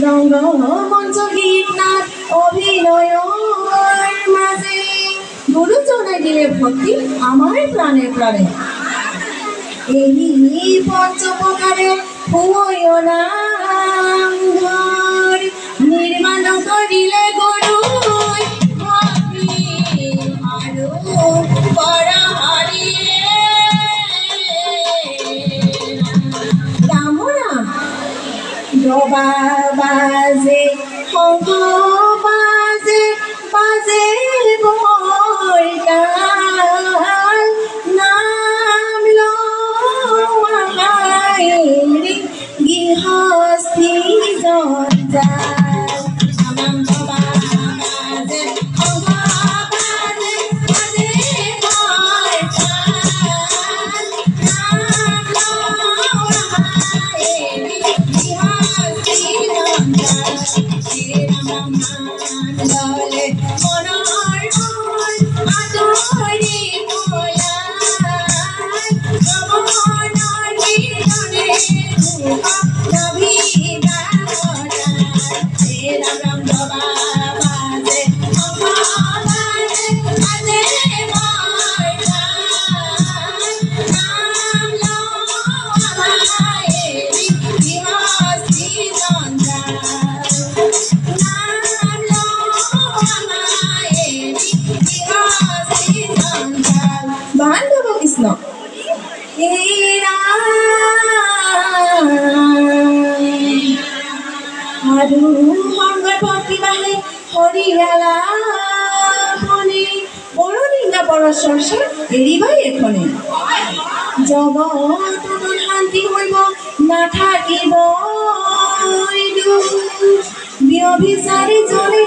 রঙ্গমঞ্চ গীত নাট অভিনয়ের মাঝে গুরুজনে দিলে ভক্তি আমার প্রাণে প্রাণে এই পঞ্চপ্রকারে হুঁয়ো নাম ঘর নির্মাণ করিলে গুরু ভক্তি আরো পরা হারিয়ে ডবা বাজে শঙ্খ বাজে বাজে বৈতাল নাম লমাইৰি গৃহস্থী জঞ্জাল নাম ডবা বাজে শঙ্খ বাজে বাজে বৈতাল নাম লমাইৰি ললে মনৰ আদৰি কৃষ্ণ আৰু সংগত ভক্তিবাহে হৰিয়ালা খনে বৰদিনা পৰচৰ্চা এৰিবাই এখনে জগতত শান্তি হইব নাথাকিব ব্যভিচাৰী জনে